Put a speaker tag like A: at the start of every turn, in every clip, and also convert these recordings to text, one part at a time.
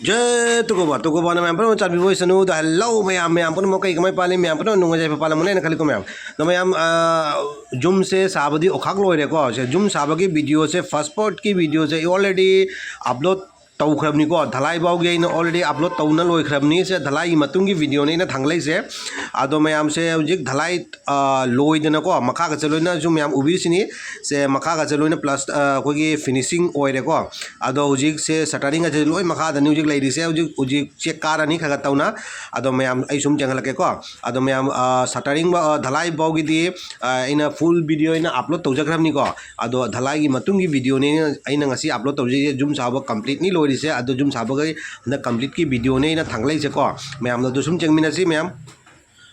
A: जय तुगोबा मैम पर चाबी वॉइस नु द हेलो मैम पर मकई कमाई पाले मैम पर नुंग जाय पाले मने खाली को मैम तो मैम जूम से साबदी ओखाक लोरे को से जूम साबगी वीडियो से फर्स्ट पार्ट की वीडियो से ऑलरेडी अपलोड तौखरबनी को धलाई बाउगी अइना ऑलरेडी अपलोड तौना लोइखरबनी से धलाई मतुंगी वीडियो ने थांगलै से आदो मैम से हुजिक धलाई लोइदना को मखा का चलोइना जो मैम उबिसिनी से मखा का चलोइना प्लस कोगी फिनिशिंग ओइरे को आदो हुजिक से शटरिंग से लोइ मखा द हुजिक लेडी से हुजिक चेक कारनी खगा तौना आदो मैम आई सुम जंगलके को आदो मैम शटरिंग धलाई बाउगी दी अइना फुल वीडियो अइना अपलोड तौजखरबनी को आदो धलाई की मतुंगी वीडियो ने अइना ngasi अपलोड तौजे जूम साबो कंप्लीटली लोइ से अदो जूम साबो हंदा कंप्लीट की वीडियो ने अइना थांगलै से को मैम दो सुम चंगमिनसी मैम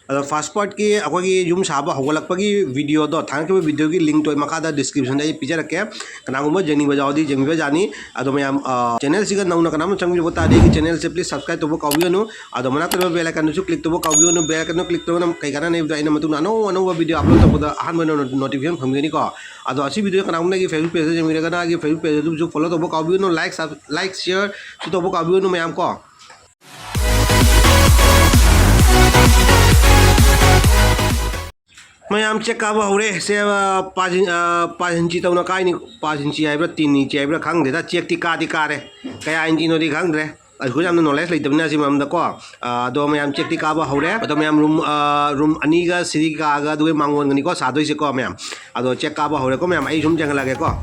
A: फर्स्ट पार्ट की अखोगी जूम साबो हौगलकपगी वीडियो दो थांगके वीडियो की लिंक तो मखादा डिस्क्रिप्शन दे पिजरके कनागुम जेंगी बजाओदी जेंगी जानी अदो मैम चैनल सिगा नौना कनाम चंगी बता दे कि चैनल से प्लीज सब्सक्राइब तबो काउबियोनु अदो मना तबो बेल आइकन सु क्लिक तबो काउबियोनु बेल आइकन क्लिक तबो नम कई काना ने इना मतु नानो अनो वीडियो अपलोड तबो अहन नोटिफिकेशन फंगनी को अदो असी वीडियो कनागुम ने फेसबुक पेज जेंगी रगना कि फेसबुक पेज जो फॉलो तबो काउबियोनु लाइक शेयर सु तबो काउबियोनु मैम को मैम चेक काब हौरे से पाँच इंची तौना काइनी 5 इंची है 3 इंची है खांगदेदा चेक कादी कारे कया इंची नोदी खांगद्रे अखोई याम नॉलेज लेतबना सि मैम दको अदो मैम चेक काब हौरे अदो मैम रूम अनीगा सिरी कागा दुवे मांगोनगनी को सादोइसे को मैम अदो चेक काब हौरे को मैम आई सुम जंगलागे को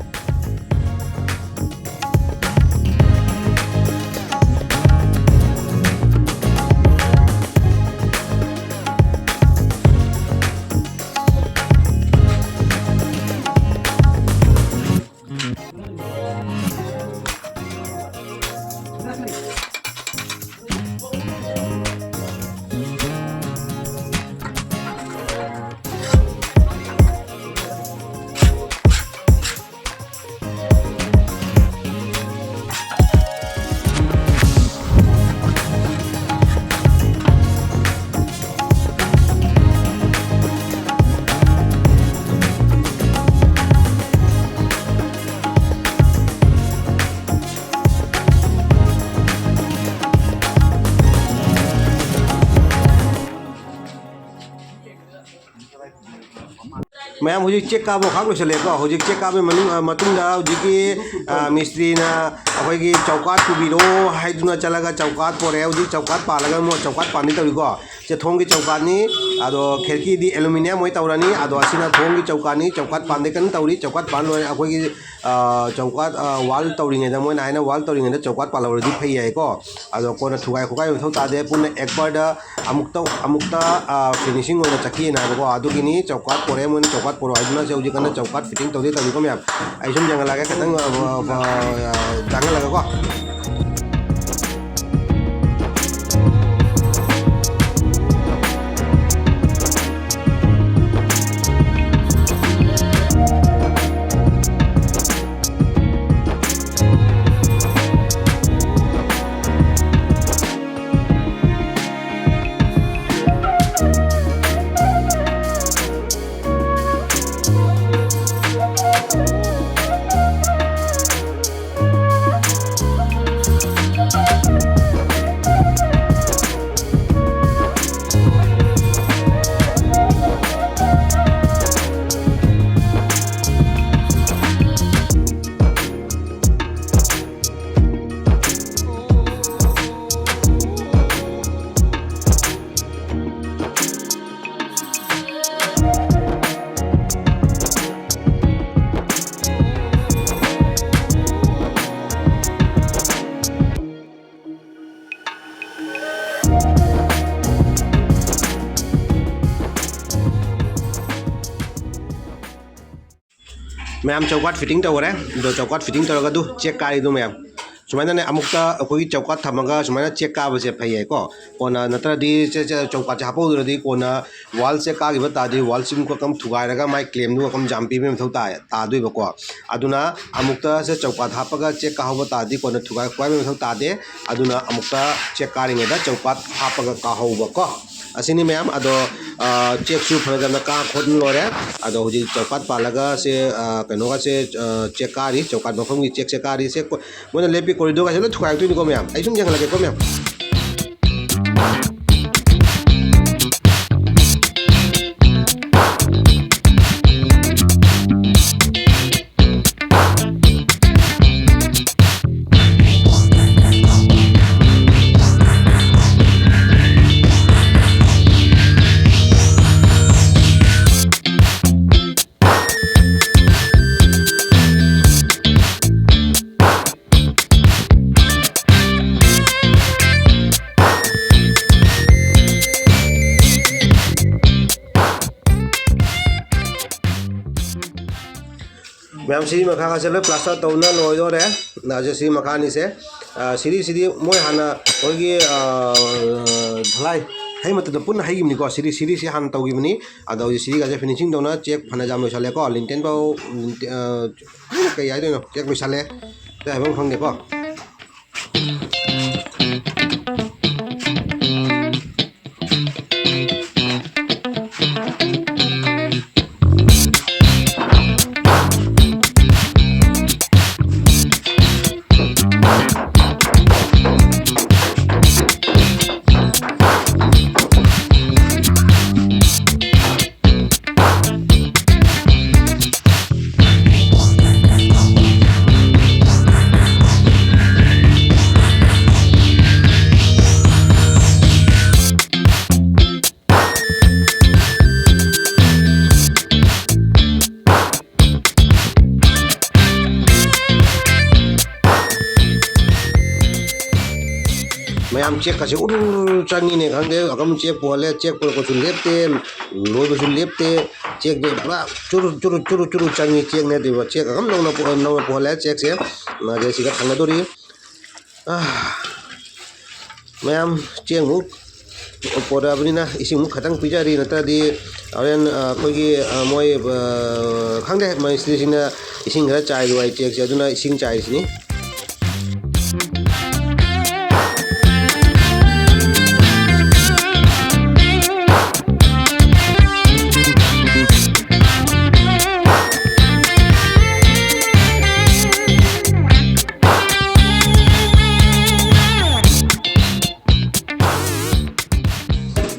A: मैम हुजी चेक काब खाक लोसलेको हुजी चेक काब मतुंगदा हुजी मिस्त्रीना अखोगी चौकात पुबिरो हाइदुना चलगा चौकात पोरे हुजी चौकात पालगा मो चौकात पानी तविको से थोंगी चौकातनी आदो खिड़की दी एल्युमिनियम मोय तवरानी आदो असिना थोंगी चौकातनी चौकात पांदे कन तवरी चौकात पान लोय अखोगी चौकात वाल तवरिंगे दा मोयना आइना वाल तवरिंगे दा चौकात पालवरदी फैयाइको आदो कोना थुगाय खुगाय थौ तादे पुन एक बार दा अमुक्ता फिनिशिंग ओना चकी नाबको आदुगिनी चौकात पोरे मोन चौकात पोरो आइदुना से हुजी कना चौकात फिटिंग तवदे तविको मैम आई सुम जंगलागे खतंग जंगलागा को मैम चौकाट फिटिंग तौरे दो चौकाट फिटिंग तौरगा दु चेक काई दु मैम सुमाइना ने अमुक्ता अखोई चौकात थमगा सुमाइना चेक काबसे फैये को कोना नत्रदी चौकात हापोदरदी कोना वाल से कागिबा तादी वाल सिम को कम थुगाइरगा माइ क्लेम दु कम जाम्पी में मथौ तादुइबको अदुना अमुक्ता से चौकात हापगा चेक काहोबा तादी कोना थुगाइ खुगाइ में मथौ तादे अदुना अमुक्ता चेक कारिङेदा चौकात हापगा काहोबको asini मैम अदो चेक सु फनजम का खोदन लोरे अदो हुजी चौकाट पालगा से कनोगा से चेक कारी चौकाट मफम की चेक से कारी से मोना लेपी कोरिडोर का से थुकाय तुनि को मैम आई सुम जंग लगे को मैम मैम सी मखा का चले प्लास्टर तौना लोइदो रे नाजे सी मखानी से सिरी सिरी मोय हाना होगी ढलाई है मतलब पुन है गिमनी को सिरी सिरी से हान तौगिमनी अदो सिरी का फिनिशिंग दोना चेक फना जाम लोइसले को लिंटेन बाउ कई आइ दोनो चेक लोइसले ते हाबं खंगे को मैम चेक का उड़ चंगी ने खंगे अकम चेक पोले चेक पोल को लेपते लोय बसु लेपते चेक दे पूरा चुरु चुरु चुरु चुरु चंगी चेक ने दे चेक अकम नौ पोले चेक से जे सिगा थांगा दोरी मैम चेक मु पोरा बनिना इसिंग मु खतंग पिजारी नतदी अरेन कोगी मोय खंगे मै स्टेशना इसिंग रा चाय दुआई चेक से अदुना इसिंग चाय सिनी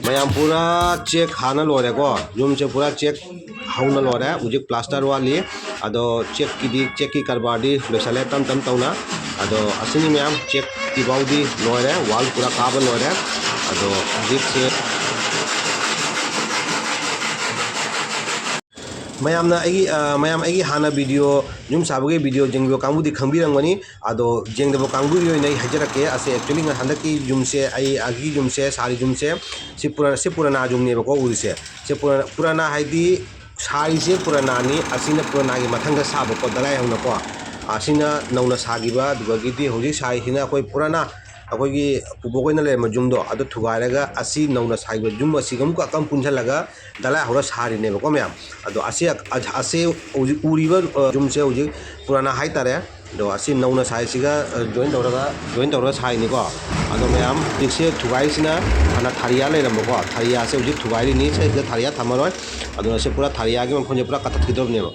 A: मैम पूरा चेक हाना लोरे को रूम से पूरा चेक हाउना लोरे उजिक प्लास्टर वाली अदो चेक की करबादी लोसले तम तम तौना अदो असनी मैम चेक की बाउदी लोरे वाल पूरा काबल लोरे अदो उजिक से मैम हाना वीडियो जुम साबगे वीडियो जेंगबो कांगबुदी खंबिरंगनी अदो जेंगदबो कांगबुदी ओइनै हजरके असे एक्चुअली हंदकी जुम से आगी जुम से सारी जुम से पुराना जुम ने बको उरिसे से पुराना हाइदी सारी से पुराना नि असिना पुराना की मथंग साबो को दलाई हंगको असिना नौना सागिबा दुगगिदी होजि साइसिना कोई पुराना अखोगी पुबोगोइना ले मजुमदो अदो थुगारेगा असि नौना साइबो जुम असिगम को अकम पुंझलगा दलाई हौरा सारिने बको मैम अदो असे उरिबा जुम से होजि पुराना हाइ तारे दो असि नौना साइसिगा जॉइन तौरगा साइनि को अदो मैम दिसे थुगाइसिना हाना थारिया लेरमबको थारिया से होजि थुगाइरि नि से थारिया थमरोय अदो से पूरा थारिया के मफोन पूरा कथथिदोबनेबो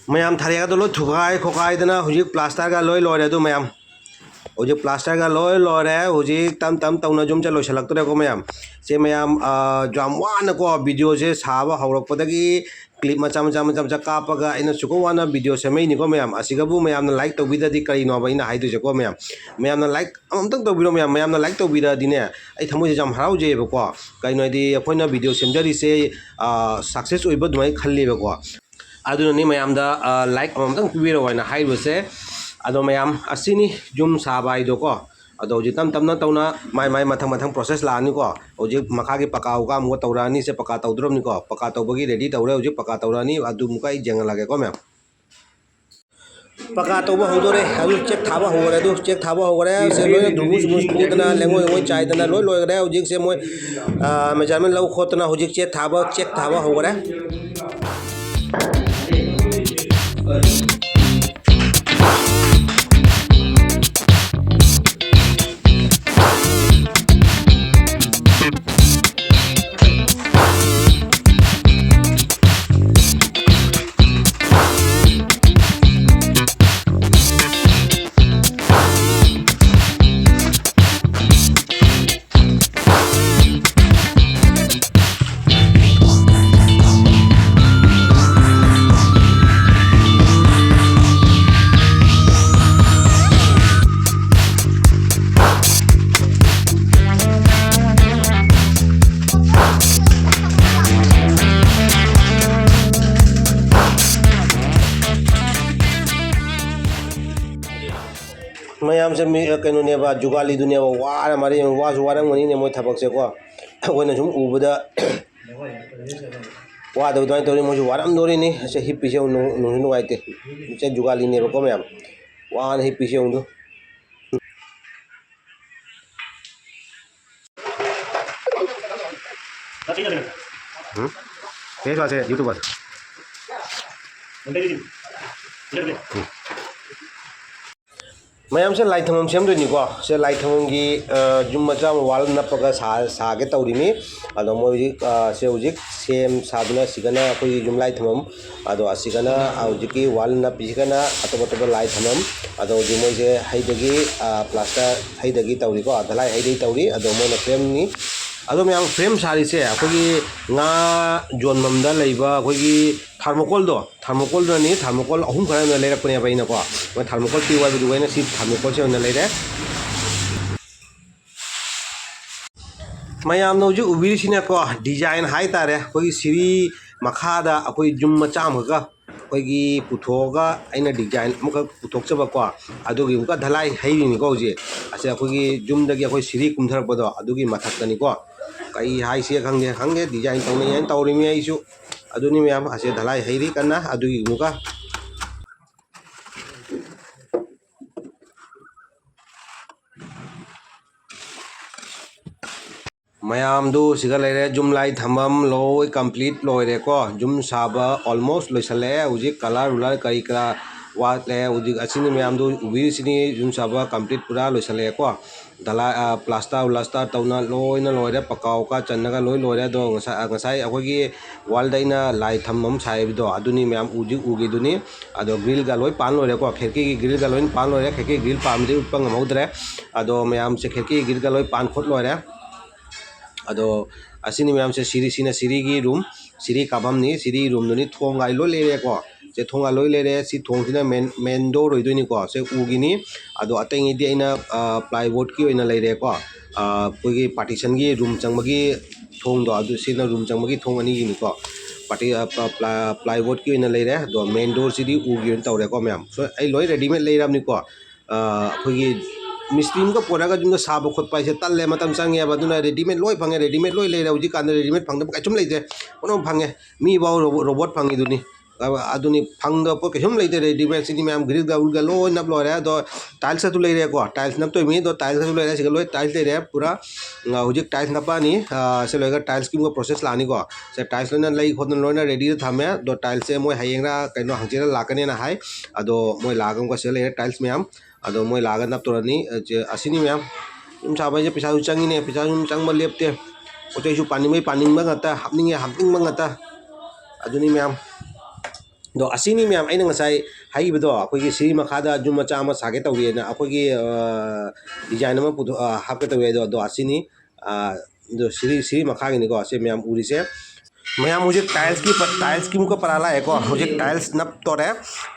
A: मैम थारिया तो लो थुकाय खोकायदना हुजी प्लास्टर का लोय लोरे तो मैम हुजी प्लास्टर का लोय लोरे हुजी तम तम तौना जुम चलो सलक्तरे को मैम से मैम जाम वाना को वीडियो से साबा हौरकपदगी क्लिप मचा कापगा इन सुको वाना वीडियो से मैं निको मैम असिगबु मैम लाइक तौबिददी करिनो बइना हाइदुजे को मैम लाइक अमतंग तौबिरो मैम लाइक तौबिददिने आई थमोजे जाम हराउजेबको कइनोदि अखोइना वीडियो सेमजरिसे सक्सेस ओइबा दुमाइ खल्लेबको अदुनी मैम लाइक अमतंग पिबिरो वाइना हाइबसे अदो मैम असिनी जुम साबाइदो को अदो हौजिक तम तमना तौना माई मथंग मथंग प्रोसेस लानिको हौजिक मखागी पका उका अमुक तौरानी से पका तौद्रमनिको पका तौबगी रेडी तौरे हौजिक पका तौरानी अदु मुका I जेंगलागेको मैम पका तौब हौदोरे अदु चेक थाबा होगरे अदु चेक थाबा होगरे से लोय दुबुस बुस पुदना लेंगोय मोय चाइदना लोय लोयगरे हौजिक से मोय मेजरमेंट लौ खोतना हौजिक चेक थाबा होगरे मैम से कहोनेबा जुगालीदुनेबा वार मारे वासु वारंगमनी मोय थबक से को अखोना सुम उबदा वादब दुआई तौरी मोय वारमदोरिनी से हिप्पीसे नुंसु नुगाइते से जुगालीनेबा को मैम वान हिप्पीसे उंदु फेस वासे यूट्यूबर मैम से लाई थमम सेमदोनिको से लाई थमम की जुम मचा वाल नपगा सागे तौरीनी अदो मोय से हुजिक सेम सादना सिगना अखोई जुम लाई थमम अदो असिगना हुजिकी वाल नपिगना अतबतब लाई थमम अदो हुजिक मोय से हैदगी प्लास्टर हैदगी तौरीको अदलाई हैदगी तौरी अदो मोय फ्रेमनी अदो मैम फ्रेम सारी से अखोई nga जोनममदा लेबा अखोई थर्मोकोल नि थर्मोकोल अहुम खरा लेरपने बाइना को मैं थर्मोकोल पिवा बिदु वैना सी थर्मोकोल से होना लेरे मैम नौजु उबिरिसिना को डिजाइन हाई तारे अखोई सिरी मखादा अखोई जुम मचा मगा अखोई पुथोगा आइना डिजाइन मुका पुथोकचबा को अदुगी मुका धलाई हैरिनी को जे असे अखोई जुमदगी अखोई सिरी कुमथरपदो अदुगी मथक्तनी को कई हाई से खंगे डिजाइन तौने तौरीमी आइसु अदुनी मैम असे धलाई हैरी कन्ना अदुगी मुका मैम दो सिगा लेरे जुम लाई थमम लोय कंप्लीट लोयरे को जुम साबा ऑलमोस्ट लोइसले हुजी कलर उलर कई करा वाले हुजी असिनी मैम दो उबिरिसिनी जुम साबा कंप्लीट पूरा लोइसले को दला प्लास्टर उलास्टर तौना लोयना लोयरे पकाव का चन्नगा लोय लोयरे दो ngasai अखोगी वाल दैना लाई थमम साइबदो अदुनी मैम उजी उगिदुनी अदो ग्रिल गा लोय पान लोयरे को खिड़की की ग्रिल गा लोय पान लोयरे खिड़की ग्रिल पामदे उपंग मौद्रे अदो मैम से खिड़की ग्रिल गा लोय पान खोट लोयरे अदो असिनी मैम से सिरी की रूम सिरी काबमनी सिरी रूम दुनी थोंगाई लो लेरे को से थोंगा लोय लेरे सी थोंगसिना मेन डोर होइदोनी को से उगिनी अदो अतेंगीदी अइना प्लाईवुड की ओइना लेरे को कोई पार्टीशन की रूम चंगबगी थोंगदो अदो सिना रूम चंगबगी थोंग अनी गिनी को पार्टी प्लाईवुड की ओइना लेरे दो मेन डोर सिदी उगी ओन तौरे को मैम सो आई लोय रेडीमेड लेरामनी को अखोगी मिस्त्री को पोरगा जुम साब खोटपा से तल्ले मतम संगे बदुना रेडीमेड लोय फंगे रेडीमेड लोय लेरे हुजी कान रेडीमेड फंगद कैचुम लेते कोनो फंगे मी बाव रोबोट फंगी दुनी अदुनी फंगद पो कैचुम लेते रेडीमेड सिनी मैम ग्रिल गा उलगा लोय नप लोरे दो टाइल्स तो लेरे को टाइल्स नप तो मी दो टाइल्स तो लेरे सिगा लोय टाइल्स लेरे पूरा हुजी टाइल्स नपानी से लोयगा टाइल्स की प्रोसेस लानी को से टाइल्स लोना लई खोदन लोना रेडी थामे दो टाइल्स से मोय हायेंगरा कैनो हंचेरा लाकने ना हाय अदो मोय लागम को से लेरे टाइल्स मैम अदो मोय लागा नप तोरनी असिनी मैम जुम साबा जे पैसा चंगिने पैसा जुम चंगबा लेपते ओतेसु पानिंग ngata hapning ngata aduni ma'am दो असिनी मैम अइना ngasai हाइबदो अखोगी सिरी मखादा जुम मचा मा सागे तौरिना अखोगी डिजाइन मा पुदो हापके तौरे दो असिनी दो सिरी मखागिनी को से मैम उरिसे मैम मुझे टाइल्स की मुका पराला है को मुझे टाइल्स नप तोरे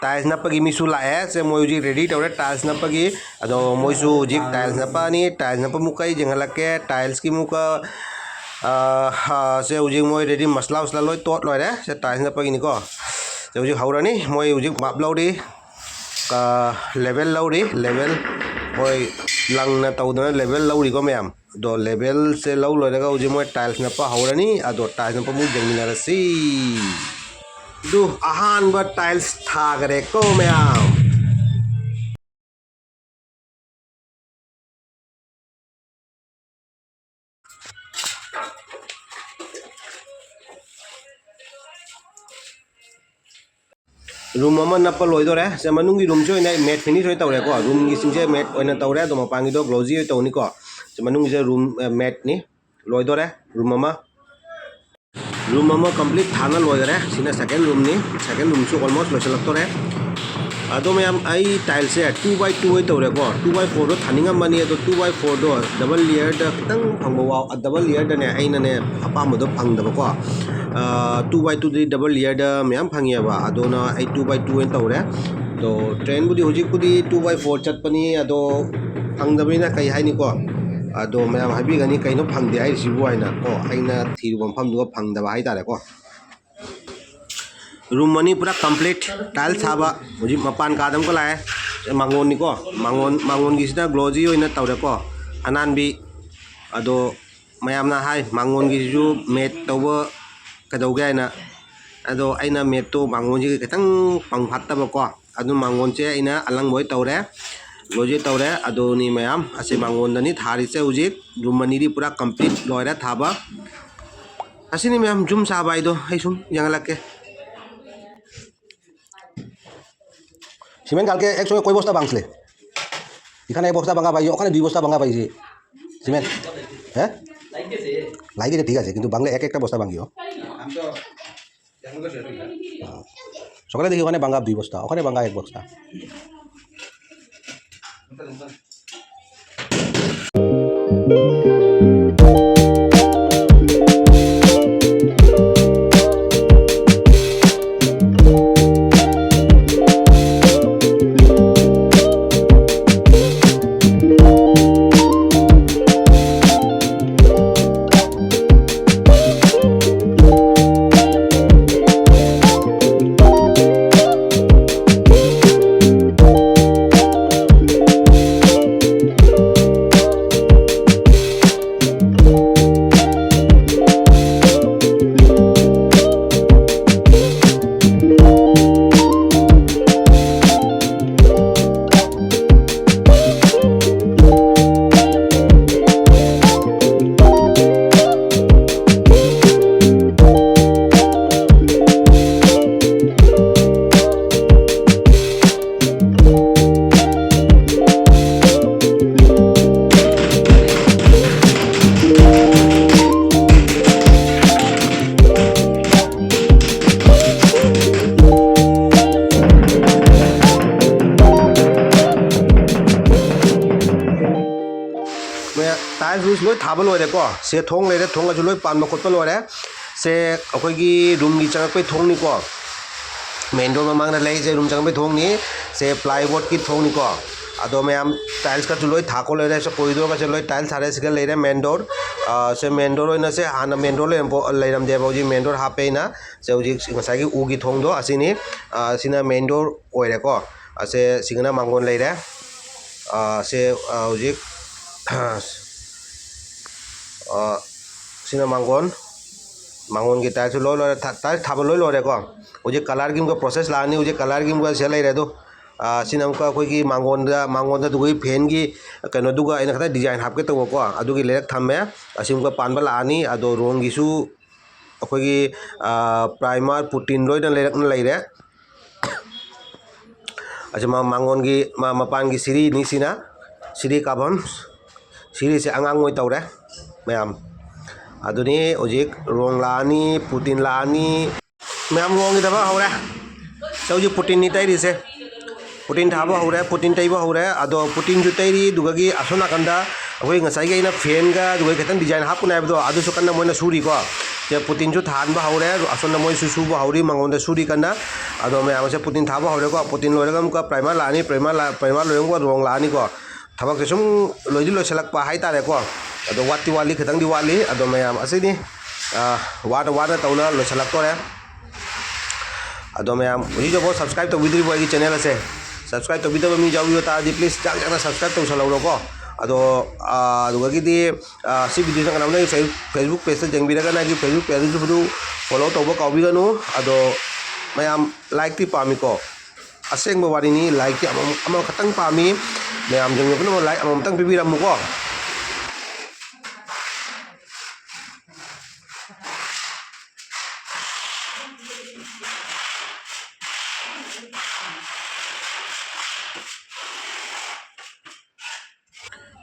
A: टाइल्स नपगी मिसु लाए से मोय रेडी तौरे टाइल्स नपगी अदो मोयसु जी टाइल्स नपानी टाइल्स नप मुकाई जंगलके टाइल्स की मुका से उजी मोय रेडी मसला उसला लोय तोट लोयरे से टाइल्स नपगी निको से उजी हौरानी मोय उजी माप लौरी लेवल लौरी लेवल मोय लंगना तौदना लेवल लौरीको मैम दो लेवल से लौ लोरेगा उजे मोय टाइल्स नपा हौरनी अदो टाइल्स नपा मु जेंगिनारसी दु अहानबा टाइल्स थागरे को मैम रूम नप्पा लोदरे से मनुंगी रूम से मेट फिनिश तौरेको रूम की मेट तौरे तो मपांगी ग्लोजी तौनीको से मनुंगी रूम मेट नि लोदरे रूम कंप्लीट थाना लोदरे सिना सेकेंड रूम नि सेकेंड रूम से ऑलमोस्ट लोचलक्तोरे अदो मैम आई टाइल्स से 2x2 तौरेको 2x4 दो थानिंगमनी अदो 2x4 दो डबल लेयर द खतंग फंगबो डबल लेयर दने आइनने अपामदो फंगदबको 2x2 दी डबल लेयर द मैम फंगियाबा अदोना आई 2x2 तौरे तो ट्रेन बुदी हुजिक 2x4 चटपनी अदो फंगदबनिना कई हाइनिको अदो मैम हाइबिगनी कइनो फंगदे हाइसिबु हाइना को आइना थिरुबम फंगदो फंगदबा हाइतारेको रूम मनी पूरा कंप्लीट टाइल साबा मुझे मपान कादम को लाए मांगोन निको मांगोन की सिदा ग्लोजी होइना तौरेको अनानबी अदो मयामना हाई मांगोन की जो मेट तौबो कदौगे आइना अदो आइना मेट तो मांगोन जी खतंग पंगफात्तबको अदो मांगोन से आइना अलंग बोय तौरे ग्लोजी तौरे अदो नि मयाम असे मांगोन दनी थारी से उजिक रूम मनी दी पूरा कंप्लीट लोयरा थाबा असिनी मयाम जुम साबा इदो हाई सुम यांगलाके সিমেন্ট কালকে একসঙ্গে কয় বস্তা ভাঙছিলে এখানে এক বস্তা ভাঙা পাইছে ওখানে 2 বস্তা ভাঙা পাইছে সিমেন্ট হ্যাঁ লাইগেছে ঠিক আছে কিন্তু বাংলা এক একটা বস্তা ভাঙিও সকালে দেখি ওখানে ভাঙা 2 বস্তা ওখানে ভাঙা 1 বস্তা टाइल्स लोई थाब लोरेको से थोंग लेरे थोंग जो लोई पान खोप लोरे से अखोगी रूम की चंगपे थोंगनिको मेन डोर ममांग ले से रूम चंगपे थोंगनी से प्लाईवुड की थोंगनिको अदो मैम टाइल्स का लोई थाको लेरे से कोरिडोर का लोई टाइल्स हारे से लेरे मेन डोर से मेन डोर होइना से हाना मेन डोर लेरम दे बौजी मेन डोर हापेना से उजी ngसाई उगी थोंग दो असिनी सिना मेन डोर ओइरेको असे सिगना मांगोन लेरे से उजी सिना मांगोन की टाइल्स लो लो टाइल्स थाब लो लोरेको उजे कलर की प्रोसेस लानी उजे कलर की से लेरे दो सिनमका अखोगी मांगोन दुगी फैन की कनो दुगा इन खता डिजाइन हापके तबको अदुगी लेरक थमे असिमका पानबा लानी अदो रोंग गिसु अखोगी प्राइमर पुटिन लोइना लेरक लेरे अच्छा मांगोन की मपान की सिरी निसिना सिरी काबम सिरी से अंगांग ओइ तौरे मैम अदुनी ओजिक रोंग लानी पुटिन लानी मैम रोंग की दबा हौरे सौजी पुटिन नि तैरी से पुटिन थाबा हौरे पुटिन तैबा हौरे अदो पुटिन जु तैरी दुगगी असोना कंदा अखोई ngसाई गे इना फैन गा दुगई खतन डिजाइन हापुना हैबदो अदु सु कन्ना मोइना सुरी को जे पुटिन जु थानबा हौरे असोना मोइ सुबा हौरी मंगोंदा सुरी कन्ना अदो मैम से पुटिन थाबा हौरे को पुटिन लोरगम का प्राइमर लानी प्राइमर लोरगम को रोंग लानी को थबक से सुम लोइदि लोइसलकपा हाइतारे को अदो वाटी वाली खतंग दी वाली अदो मैम असिनी वादा तौना लोइसलक्तोरे अदो मैम उजी जो सब्सक्राइब तौबिद्रि बोई चैनल से सब्सक्राइब तौबिदब मी जाउयो तादि प्लीज जाग जागना सब्सक्राइब तौसलौरो को अदो अदुगदी सी वीडियो से कनाम फेसबुक पेज से जेंबिरगा ना फेसबुक पेज से फॉलो तब काउबीगनु अदो मैम लाइक ती पामीको असेंग वारीनी लाइक ती खतंग पामी मैम जेंबिरगा लाइक अमतंग पीबीरमुको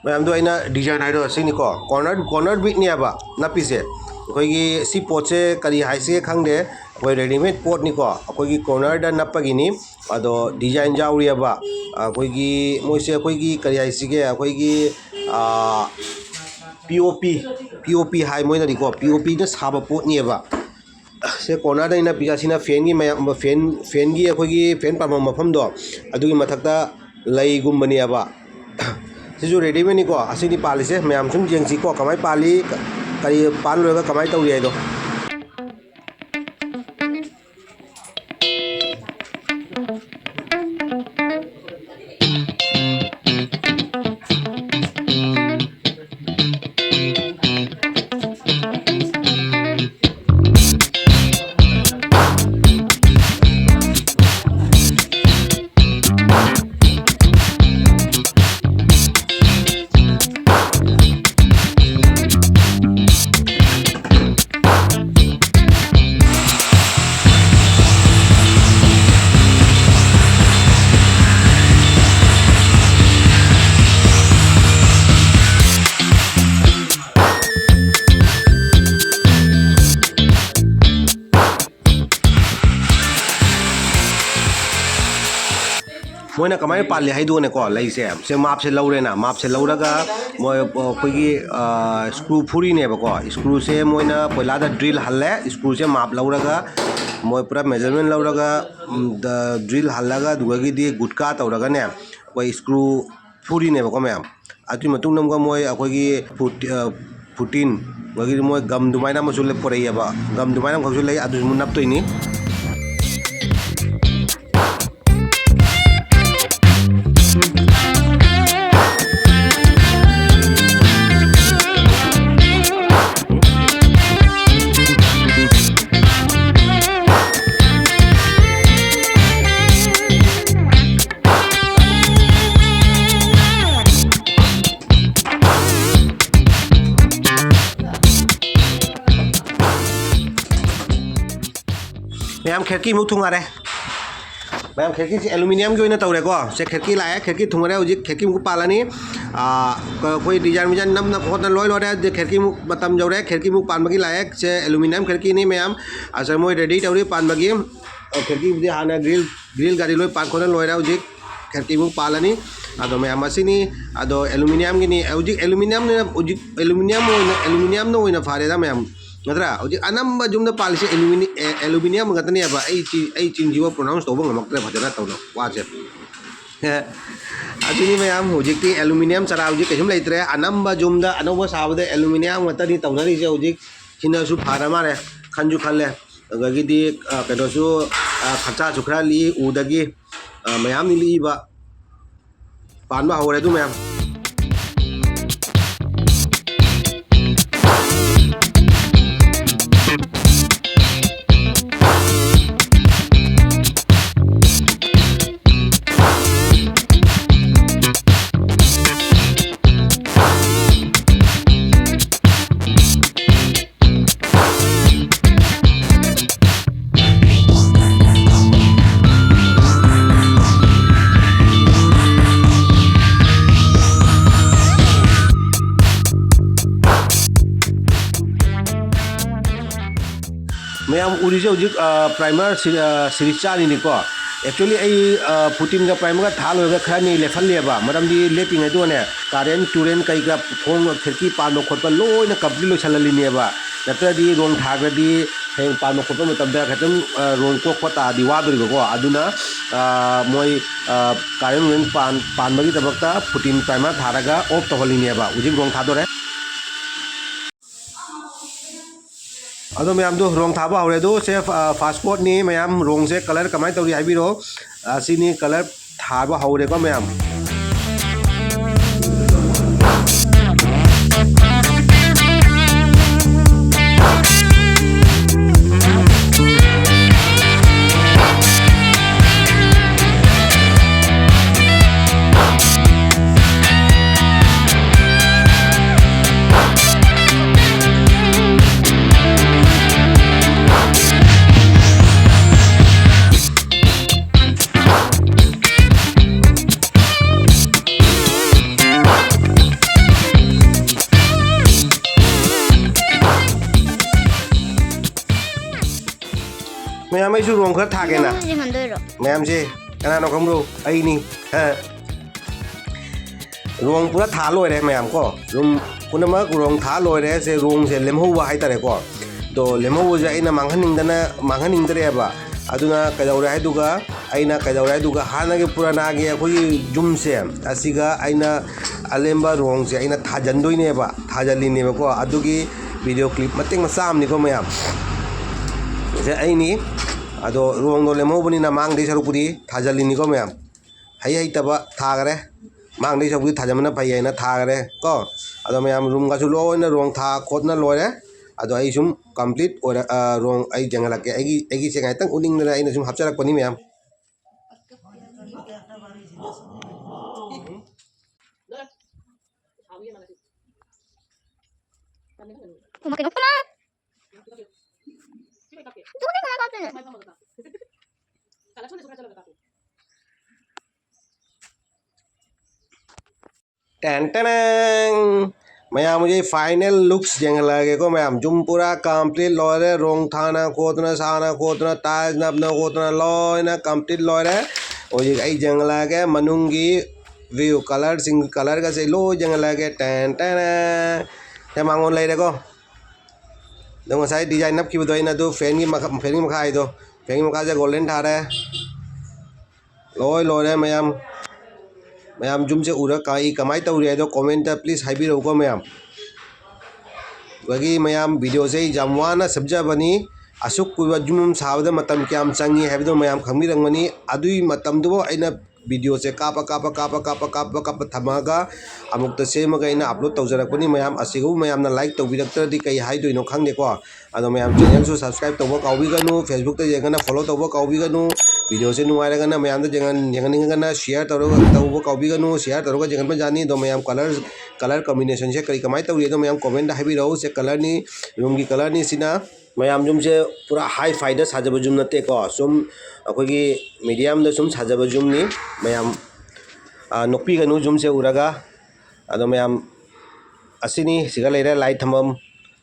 A: मैम तो अना डिजाइन है सिको कॉर्नर बिटनी नपीसे अखोगी सी पोचे करी हाइसे खंगदे अखोई रेडीमेड पोटनीको अखोगी कॉर्नर दा नपगिनी अदो डिजाइन जाउरियबा अखोगी मोइसे अखोगी करी हाइसिगे अखोगी पीओपी हाई मोइनदीको पीओपी न साबा पोटनीबा से कॉर्नर दा पिजासिना फैन की मैम फैन की अखोगी फैन पाम मफमदो अदुगी मथक्ता लईगुम्बनीबा सिजु रेडीमेड निको असिनी पालिसे मैम सुम जेंगसिको कमाई पाली करी पान लोगा कमाई तौरी है दो मोइना कमाई पाले हाइदोनेको लैसे से माप से लौरेना माप से लौरगा मोय अखोगी स्क्रू फुरीनेबको स्क्रू से मोइना पहिलादा ड्रिल हल्ले स्क्रू से माप लौरगा मोय पूरा मेजरमेंट लौरगा ड्रिल हल्लगा दुगगी गुटका तौरगाने कोई स्क्रू फुरीनेबको मैम अतु मतुंग नमगा मोय अखोगी फुटीन वगी मोय गम दुमाइना मसुले पोरैयबा गम दुमाइना खसु लै अदु नपतोइनी मैम खिड़की मुख थुंगारे मैम खिड़की से एलुमिनियम की तौरेको से खिड़की लाए खिड़की थुंगरे हजिक खिड़की मुख पालानी कोई डिजाइन विजाइन नम होता लोय लोरे खिड़की मुख मतम जौरे खिड़की मुख पानबगी लाए से एलुमिनियम खिड़की नहीं मैम असर मोय रेडी तौरी पानबगी खिड़की हाँ ग्रिल गाड़ी लोय पान खोना लोयरा हजिक खिड़की मुख पालानी अदो मैम असिनी अदो एलुमिनियम की हजिक एलुमिनियम न फारेदा मैम नद्रा हजिक अनंब जुमदा पालिसे एलुमिनियम गतनेबा चिंजीबा प्रोनाउंस तौब ngमक्त्रे फजना तौनो वाचे असिनी मैम हजिकती एलुमिनियम चरा हजिक कैसुम लेत्रे अनंब जुमदा अनौब साबदे एलुमिनियम गतनी तौनरिसे हजिक सिनासु फारा मारे खंजु खल्ले गगिदी कदोसु खर्चा सुखरा ली उदगी मैम लीबा पानबा हौरे दु मैम मैम उरीजे हजिक प्राइमर सीरीज चानीको एक्चुअली फुटीन का प्राइमर था लोग खरनी लेफलेबा मरमदी लेपिंगने कारें टूरें कई का फोन खिड़की पानो खोप लोन कम्प्लीट लोसलीनेबा नत्रदी रोंग थाग्रदी हें पानो खोप खतम रोंग को तादी वादरीबको अदुना मोय कारें टूरें पानबगी तबक्ता फुटीन प्राइमर थारगा ऑफ तौहलीनेबा हजिक रोंग थादोरे अदो मैम दो रोंग थाबा हौरे दो से फास्टफूड नि मैम रोंग से कलर कमाई तौरी हाइबिरो असिनी कलर थाबा हौरे को मैम मैम मैं रोम खर थागे ना मैम से कना खम्रो रोम पूरा था लोरे मैम को रूम पुनमक रोम था लोरे से रोम से लेमहौबा हाइतारे को तो लेमहौबा अइना मांगहनिंगदरेबा अदुना कदौरे हाइदुगा अइना कदौरे हाइदुगा हानागे पुरानागे अखोगी जुम से असिगा अइना अलेम्बा रोम से अइना थाजनदोइनेबा थाजलिनेबा को अदुगी वीडियो क्लिप मतेंग मचा अमनिको मैम से अइनी अदो रोम दो लेमहौबनिना मांगदे सरुपुदी थाजलिनिको मैम हइतबा थागरे मांगदे सरुपुदी थाजमना फैयना थागरे को अदो मैम रूम गासु लोइना रोम था खोदना लोरे अदो आई सुम कंप्लीट और रोंग आई जंगलके आई से गाइतंग उनिंगना आई सुम हपचरकपनी मैम टेंटन मैम मुझे फाइनल लुक्स जेंग लगे को मैम जुम पूरा कंप्लीट लोरे रोंग थाना खोदना साना खोदना टाइल्स नबना खोदना लोइना कंप्लीट लोरे ओजे आई जेंग लगे मनुंगी व्यू कलर सिंग कलर का से लो जेंग लगे टेंटन ते मांगोन लेरे को दो साइ डिजाइन नब की बदोइना दो फैन की मखा आई दो फैन की मखा से गोल्डन थारे लोय लोरे मैम मैम जुम से उरा काई कमाई तौरे दो कमेंट प्लीज हाइबिरो को मैम वगी मैम वीडियो से जामवाना सब्जबनी असुक कुबा जुम साबदा मतम क्याम चंगी हैबदो मैम खंगिरंगनी अदुई मतम दो अइना वीडियो से काप थमागा अमुक सेमगा अइना अपलोड तौजरकपनी मैम असिगु मैम लाइक तौबिरक्तरदि कई हाइदोइनो खंगदेको अदो मैम चैनल सु सब्सक्राइब तौबो काउबिगनु फेसबुक ते जेंगना फॉलो तौबो काउबिगनु वीडियो से नुआइरगना मैम दे जेंगनिंगना शेयर तौबो काउबिगनु शेयर तौरगा जेंगन जानी दो मैम कलर कॉम्बिनेशन से कई कमाई तौरि दो मैम कमेंट हाइबिरो से कलर नि रूम की कलर नि सिना मैम जुम से पूरा हाई फाइदा साजब जुम नते को सुम अखोगी मीडियम द सुम साजब जुम नि मैम नोपी गनु जुम से उरगा अदो मैम असिनी सिगा लेरे लाइट थमम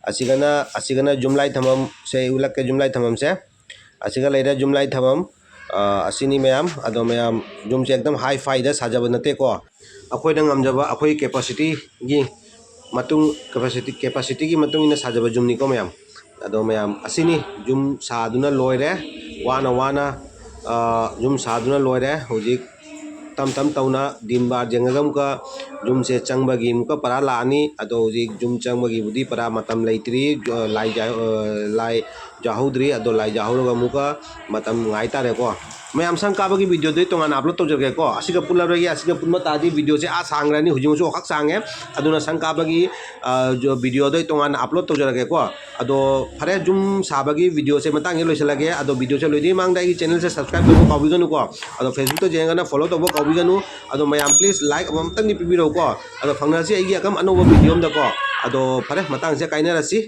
A: असिगना जुम लाइट थमम से उलक के जुम लाइट थमम से असिगा लेरे जुम लाइट थमम असिनी मैम अदो मैम जुम से एकदम हाई फाइदा साजब नते को अखोई दंग amjaba अखोई कैपेसिटी गी मतुंग कैपेसिटी की मतुंग इन साजब जुम नि को मैम अदो मैम असिनी जुम सादुना लोइरे वाना जुम सादुना लोइरे होजिक तम तौना दिनबार जेंगगम का जुम से चंगबगी मुका परा लानी अदो होजिक जुम चंगबगी बुदी परा मतम लैत्री लाई जाहुद्री अदो लाई जाहुरगा मुका मतम गाइतारे को मैम संकाबगी वीडियो दे तोंगान अपलोड तौजरगे को असिगा पुलरगे असिगा पुनमा तादी वीडियो से आ सांग्रानी हुजिमुसु ओखक सांगे अदुना संकाबगी जो वीडियो दे तोंगान अपलोड तौजरगे को अदो फरे जुम साबगी वीडियो से मतंगे लोइसलगे अदो वीडियो से लोइदी मांगदा ई चैनल से सब्सक्राइब तौबो काउबिगनु को अदो फेसबुक तो जेंगना फॉलो तौबो काउबिगनु अदो मैम प्लीज लाइक अमतंग नि पिबिरो को अदो फंगनासी आइगी अकम अनोबो वीडियो मदा को अदो फरे मतंग से काइनरसी